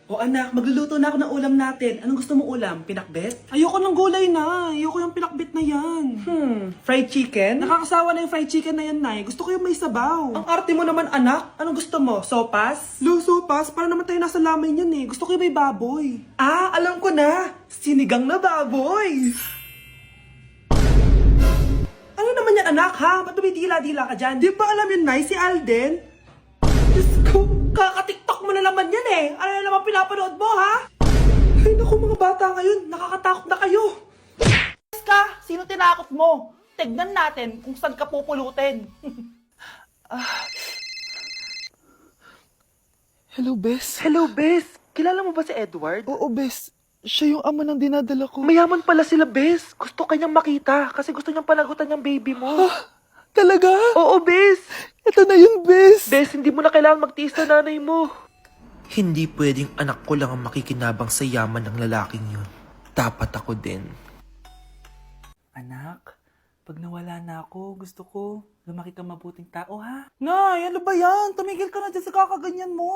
O anak, magluluto na ako ng ulam natin. Anong gusto mo ulam? Pinakbet? Ayoko ng gulay na. Ayoko yung pinakbet na yan. Fried chicken? Nakakasawa na yung fried chicken na yan, Nay. Gusto ko yung may sabaw. Ang arte mo naman, anak. Anong gusto mo? Sopas? Sopas? Para naman tayo nasa lamay niyan eh. Gusto ko yung may baboy. Ah, alam ko na. Sinigang na baboy. Ano naman yan, anak, ha? Ba't tumidila-dila ka dyan? Di ba alam yun, Nay? Si Alden? Diyos ko, kaka-tiktok mo na naman yan eh. Ano na naman pinapanood mo, ha? Ay, naku mga bata ngayon, nakakatakot na kayo. Ka, sino tinakot mo? Tignan natin kung saan ka pupulutin. Hello, Bes. Hello, Bes. Kilala mo ba si Edward? Oo, Bes. Siya yung ama ng dinadala ko. Mayaman pala sila, Bes. Gusto kanyang makita kasi gusto niyang panagutan yung baby mo. Talaga? Oo, Bes. Ito na yun, Bes. Bes, hindi mo na kailangan magtiis na nanay mo. Hindi pwedeng anak ko lang ang makikinabang sa yaman ng lalaking yun. Dapat ako din. Anak, pag nawala na ako, gusto ko lumaki ka mabuting tao, ha? Nay, ano ba yan? Tumigil ka na dyan sa kakaganyan mo.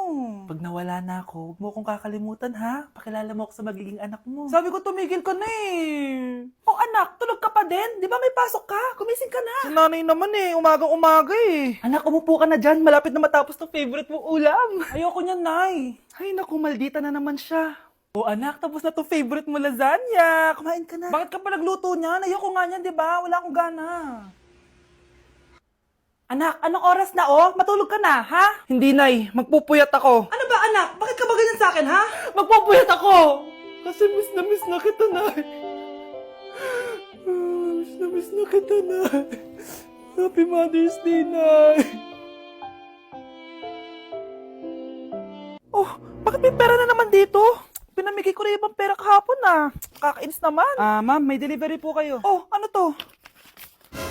Pag nawala na ako, huwag mo akong kakalimutan, ha? Pakilala mo ako sa magiging anak mo. Sabi ko tumigil ka na eh. O anak, tulog ka pa din? Di ba may pasok ka? Gumising ka na. Si nanay naman eh. Umagang-umaga eh. Anak, umupo ka na dyan. Malapit na matapos ng favorite mong ulam. Ayoko niyan, Nay. Ay, naku, maldita na naman siya. O anak, tapos na to favorite mo lasagna. Kumain ka na. Bakit ka pa nagluto niyan? Ayoko nga niyan, di ba? Wala akong gana. Anak, anong oras na oh? Matulog ka na, ha? Hindi, Nay. Magpupuyat ako. Ano ba anak? Bakit ka ba ganyan sa akin, ha? Magpupuyat ako! Kasi miss na kita, Nay. Miss na kita, Nay. Happy Mother's Day, Nay. Oh, bakit may pera na naman dito? Pinamigay ko na ibang pera kahapon ah. Kakainis naman. Ma'am, may delivery po kayo. Oh, ano to?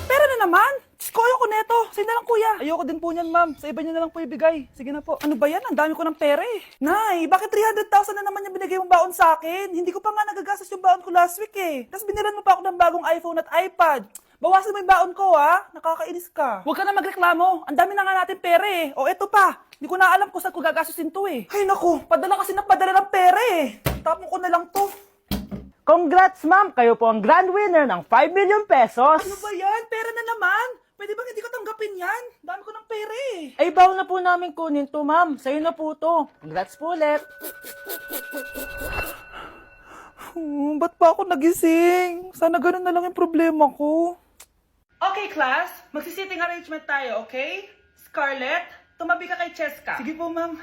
Pera na naman? Diyos ko, ayoko neto. Sa'yo na lang, kuya. Ayoko din po niyan, ma'am. Sa iba niyo na lang po ibigay. Sige na po. Ano ba yan? Ang dami ko ng pera eh. Nay, bakit 300,000 na naman yung binigay mong baon sa akin? Hindi ko pa nga nagagastos yung baon ko last week eh. Tapos biniran mo pa ako ng bagong iPhone at iPad. Bawasan mo yung baon ko ha. Nakakainis ka. Huwag ka na magreklamo. Ang dami na nga natin pera eh. O eto pa. Hindi ko na alam kung saan ko gagastusin to eh. Ay naku, padala kasi ng padala ng pera eh. Tapon ko na lang to. Congrats, ma'am! Kayo po ang grand winner ng 5 million pesos. Ano ba yan? Pera na naman. Pwede bang hindi ko tanggapin yan? Dami ko ng pera eh. Ay, bawal na po namin kunin to, ma'am. Sa'yo na po to. Congrats po ulit. Ba't pa ako nagising? Sana ganun na lang yung problema ko. Okay, class. Magsisitting arrangement tayo, okay? Scarlett, tumabi ka kay Cheska. Sige po, ma'am.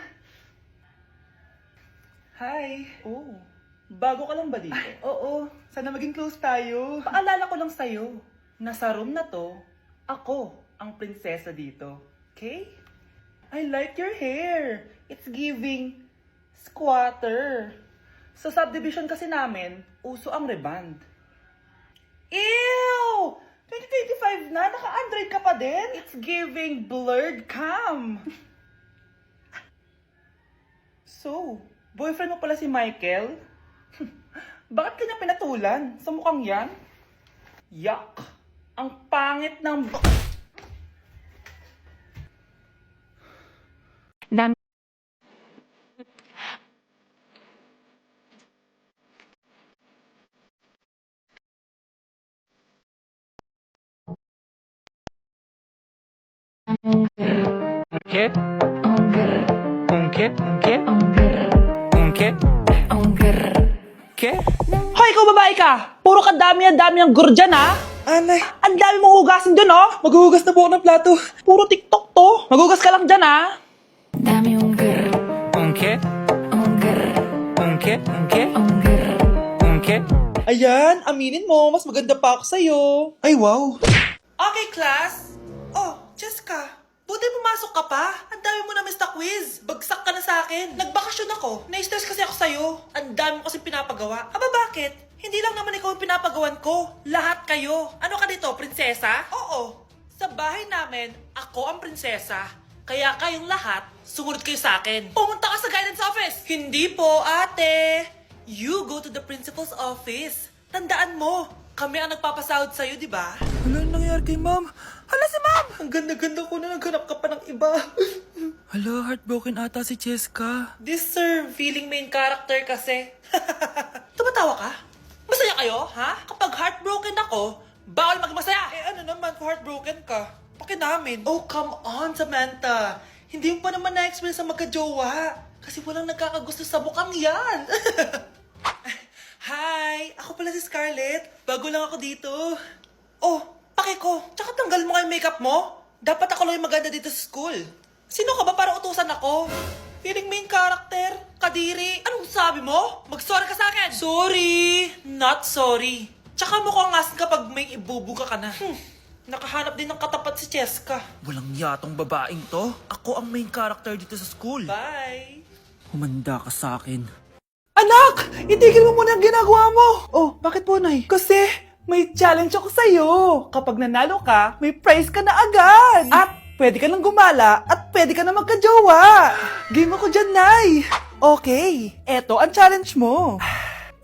Hi. Oh, bago ka lang ba dito? Oo. Sana maging close tayo. Paalala ko lang sa'yo, na sa room na to, ako ang prinsesa dito. Okay? I like your hair. It's giving squatter. Sa subdivision kasi namin, uso ang reband. Ew! 2025 na? Naka-Android ka pa din? It's giving blurred cam. So, boyfriend mo pala si Michael? Bakit kanya pinatulan? Sa mukhang yan? Yuck! Ang pangit ng... Ungkit? Ungkit? Ungkit? Ungkit? Ke? Hoy, ikaw babae ka! Puro ka dami ang gur dyan, ha? Anay, Ang dami mong hugasin dun, oh! maghuhugas na po ako ng plato. Puro TikTok to! Maghugas ka lang dyan, ha? Dami ungger, Ungkit? ungger, Ungkit? Ungkit? ungger. Ungkit? Ayan, aminin mo, mas maganda pa ako sa'yo. Ay, wow. Okay, class. Oh, Jessica. Buti pumasok ka pa. Ang dami mo na miss na quiz. Bagsak ka na sa akin. Nagbakasyon ako. Na-stress kasi ako sa'yo. Ang dami mo kasi pinapagawa. Aba, bakit? Hindi lang naman ikaw ang pinapagawan ko. Lahat kayo. Ano ka dito, prinsesa? Oo. Sa bahay namin, ako ang prinsesa. Kaya kayong lahat, sumunod kayo sa akin. Pumunta ka sa guidance office. Hindi po, ate. You go to the principal's office. Tandaan mo, Kami ang nagpapasahod sa'yo, di ba? Wala nangyari kay ma'am. Hala si ma'am! Ang ganda-ganda ko na naghanap ka pa ng iba. Hala, heartbroken ata si Cheska. This sir, feeling main character kasi. Tumatawa ka? Masaya kayo, ha? Kapag heartbroken ako, bawal maging masaya. Eh ano naman kung heartbroken ka? Pakinamin. Oh, come on, Samantha. Hindi mo pa naman na-experience sa magka-jowa. Kasi walang nagkakagusto sa mukhang yan. Hi! Ako pala si Scarlett. Bago lang ako dito. Oh, pake ko. Tsaka tanggal mo nga yung makeup mo. Dapat ako lang yung maganda dito sa school. Sino ka ba para utusan ako? Feeling main character? Kadiri? Anong sabi mo? Mag-sorry ka sa akin! Sorry! Not sorry. Tsaka mukhang asin kapag may ibubuga ka na. Nakahanap din ng katapat si Cheska. Walang yatong babaeng to. Ako ang main character dito sa school. Bye! Humanda ka sa akin. Anak! Itigil mo muna ang ginagawa mo! Oh, bakit po, Nay? Kasi may challenge ako sa'yo. Kapag nanalo ka, may prize ka na agad. At pwede ka nang gumala at pwede ka na magka-jowa. Game ako dyan, Nay. Okay, eto ang challenge mo.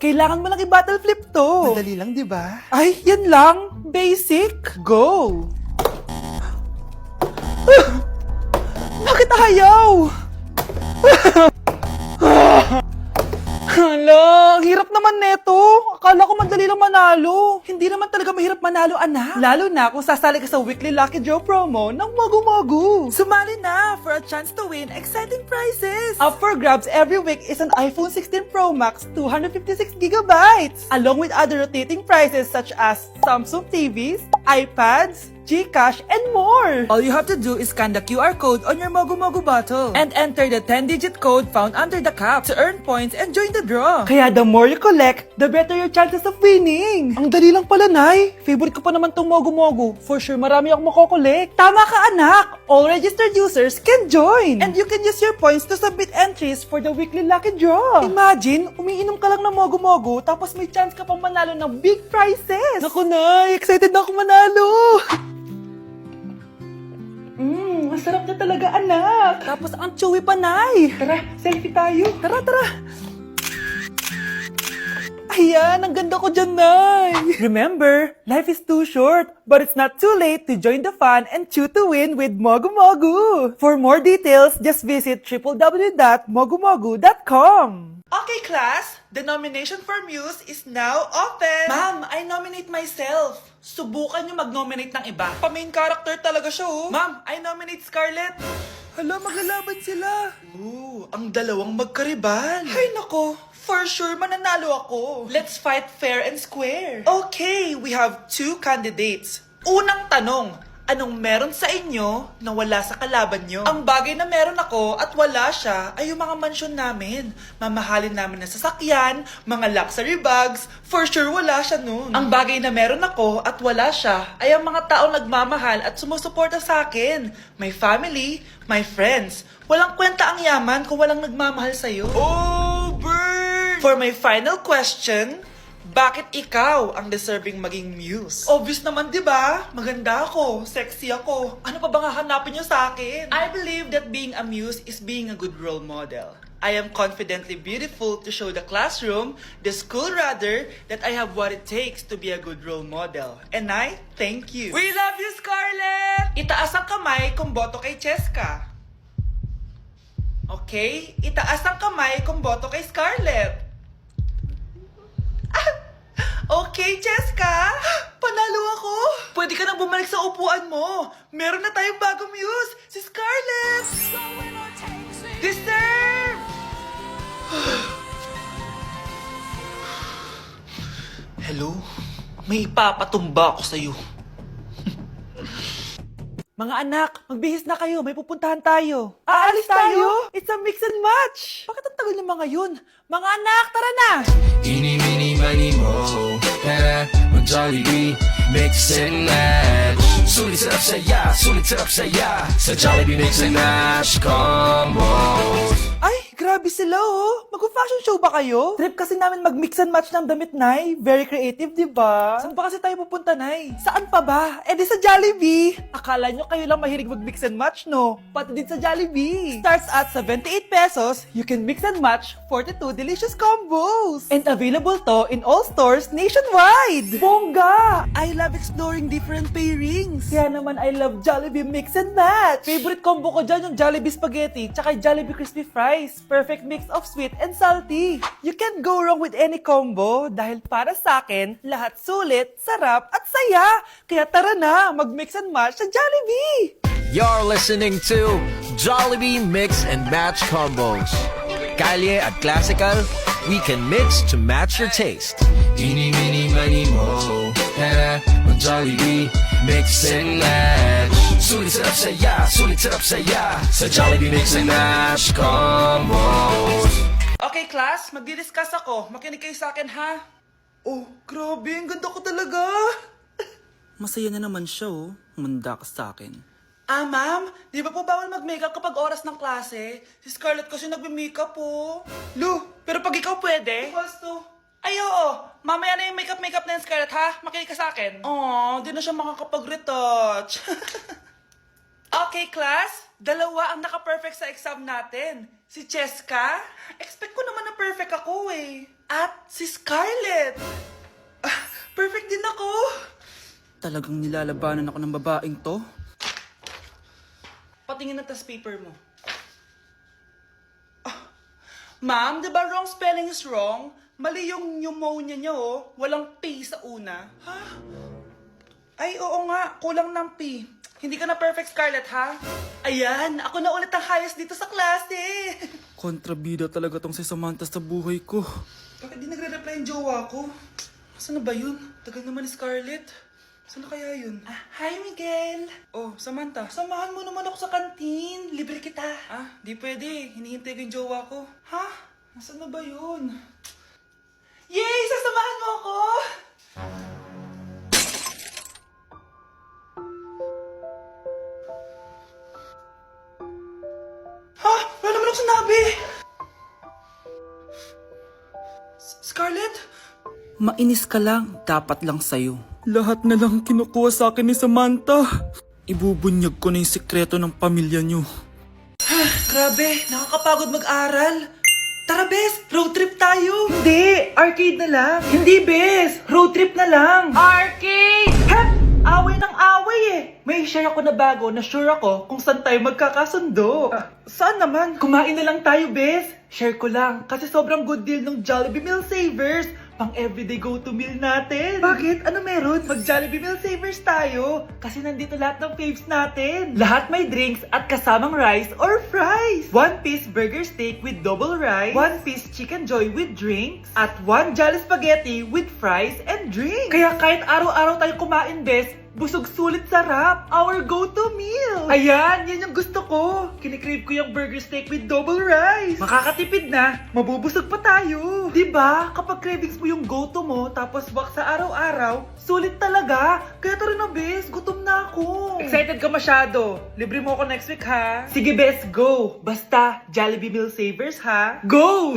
Kailangan mo lang i-battle flip to. Madali lang, di ba? Ay, yan lang. Basic. Go! Bakit ayaw? Hala, ang hirap naman neto. Akala ko madali lang manalo. Hindi naman talaga mahirap manalo, anak. Lalo na kung sasali ka sa weekly Lucky Draw promo ng Mogu Mogu. Sumali na for a chance to win exciting prizes. Up for grabs every week is an iPhone 16 Pro Max 256GB, along with other rotating prizes such as Samsung TVs, iPads, GCash, and more! All you have to do is scan the QR code on your Mogu Mogu bottle and enter the 10-digit code found under the cap to earn points and join the draw. Kaya the more you collect, the better your chances of winning. Ang dali lang pala, Nay. Favorite ko pa naman tong Mogu Mogu. For sure, marami akong makokolekt. Tama ka, anak! All registered users can join! And you can use your points to submit entries for the weekly lucky draw. Imagine, umiinom ka lang ng Mogu Mogu tapos may chance ka pang manalo ng big prizes. Naku, Nay! Excited na ako manalo! Masarap na talaga, anak. Tapos ang chewy pa, Nay. Tara, selfie tayo. Tara, tara. Ayan, ang ganda ko dyan, Nay. Remember, life is too short, but it's not too late to join the fun and chew to win with Mogu Mogu. For more details, just visit www.mogumogu.com. Okay, class. The nomination for Muse is now open. Ma'am, I nominate myself. Subukan nyo mag-nominate ng iba. Pa-main character talaga siya, oh. Ma'am, I nominate Scarlett. Hala, maglalaban sila. Ooh, ang dalawang magkaribal. Ay, nako. For sure, mananalo ako. Let's fight fair and square. Okay, we have 2 candidates. Unang tanong, anong meron sa inyo na wala sa kalaban nyo? Ang bagay na meron ako at wala siya ay yung mga mansyon namin. Mamahalin namin na sasakyan, mga luxury bags. For sure, wala siya nun. Ang bagay na meron ako at wala siya ay ang mga taong nagmamahal at sumusuporta sa akin. My family, my friends. Walang kwenta ang yaman kung walang nagmamahal sa'yo. Oh, burn! For my final question, bakit ikaw ang deserving maging muse? Obvious naman, di ba? Maganda ako, sexy ako. Ano pa bang hahanapin niyo sa akin? I believe that being a muse is being a good role model. I am confidently beautiful to show the classroom, the school rather, that I have what it takes to be a good role model. And I thank you. We love you, Scarlett! Itaas ang kamay kung boto kay Cheska. Okay? Itaas ang kamay kung boto kay Scarlett. Okay, Cheska! Panalo ako! Pwede ka nang bumalik sa upuan mo. Meron na tayong bagong muse, si Scarlett! Deserve! Hello? May ipapatumba ako sa'yo. Mga anak, magbihis na kayo. May pupuntahan tayo. Aalis tayo? It's a mix and match. Bakit ang tagal ng mga yun? Mga anak, tara na! Eeny, meeny, miny, mo. Tara, mag-Jollibee, mix and match. Sulit sarap saya sa Jollibee mix and match combo. Ay, grabe! Grabe sila oh. Mag-fashion show ba kayo? Trip kasi namin mag-mix and match ng damit, Nay. Very creative, di ba? Saan ba kasi tayo pupunta, Nay? Saan pa ba? Eh di sa Jollibee. Akala nyo kayo lang mahilig mag-mix and match, no? Pati din sa Jollibee. Starts at 78 pesos, you can mix and match 42 delicious combos. And available to in all stores nationwide. Bongga! I love exploring different pairings. Kaya naman I love Jollibee mix and match. Favorite combo ko dyan yung Jollibee spaghetti tsaka Jollibee crispy fries. Perfect mix of sweet and salty. You can't go wrong with any combo dahil para sa akin, lahat sulit, sarap at saya. Kaya tara na, mag-mix and match sa Jollibee! You're listening to Jollibee Mix and Match Combos. Kalye at classical, we can mix to match your taste. Eeny, meeny, miny, mo. Tara, mag-Jollibee Mix and Match. Sulit sarap saya, sulit sarap saya. Sa Jollibee Mix and Match Combos. Okay, class, magdi-discuss ako. Makinig kayo sa akin, ha? Oh, grabe, ang ganda ko talaga. Masaya na naman siya, oh. Manda ka sa akin. Ah, ma'am, di ba po bawal mag-makeup kapag oras ng klase? Si Scarlett kasi nagme-makeup po. Lu, pero pag ikaw pwede? Gusto. Ay, oo. Mamaya na yung makeup na yung Scarlett, ha? Makinig ka sa akin. Aw, di na siya makakapag-retouch. Okay, class. Dalawa ang naka-perfect sa exam natin. Si Cheska. Expect ko naman na perfect ako eh. At si Scarlett. Ah, perfect din ako. Talagang nilalabanan ako ng babaeng to. Patingin na tas paper mo. Ah, ma'am, di ba wrong spelling is wrong? Mali yung pneumonia niya oh. Walang P sa una. Ha? Ay, oo nga. Kulang ng P. Hindi ka na perfect, Scarlett, ha? Ayan, ako na ulit ang highest dito sa klase. Kontrabida talaga tong si Samantha sa buhay ko. Bakit di nagre-reply yung jowa ko? Saan na ba yun? Tagal naman ni Scarlett. Saan na kaya yun? Ah, hi, Miguel. Oh, Samantha, samahan mo naman ako sa kantin. Libre kita. Ah, di pwede. Hinihintay ko yung jowa ko. Ha? Nasaan na ba yun? Yay! Sasamahan mo ako! Ha? Wala naman ako sinabi! Scarlett? Mainis ka lang, dapat lang sa'yo. Lahat na lang kinukuha sa akin ni Samantha. Ibubunyag ko na yung sikreto ng pamilya niyo. Grabe, nakakapagod mag-aral. Tara, Bes, road trip tayo. Hindi, arcade na lang. Hindi, Bes, road trip na lang. Arcade! Hep! Away ng away eh. May share ako na bago na sure ako kung saan tayo magkakasundo. Saan naman? Kumain na lang tayo, Bes. Share ko lang kasi sobrang good deal ng Jollibee Meal Savers. Pang everyday go-to meal natin. Bakit? Ano meron? Mag-Jollibee Meal Savers tayo. Kasi nandito lahat ng faves natin. Lahat may drinks at kasamang rice or fries. 1-piece burger steak with double rice. 1-piece chicken joy with drinks. At 1 Jolly Spaghetti with fries and drinks. Kaya kahit araw-araw tayo kumain, Bes, busog sulit sarap. Our go-to meal. Ayan, yan yung gusto ko. Kinikrave ko yung burger steak with double rice. Makakatipid na, mabubusog pa tayo. Diba? Kapag cravings mo yung go-to mo, tapos wak sa araw-araw, sulit talaga. Kaya tara na, Bes, gutom na ako. Excited ka masyado. Libre mo ako next week, ha? Sige, Bes, go. Basta, Jollibee Meal Savers, ha? Go!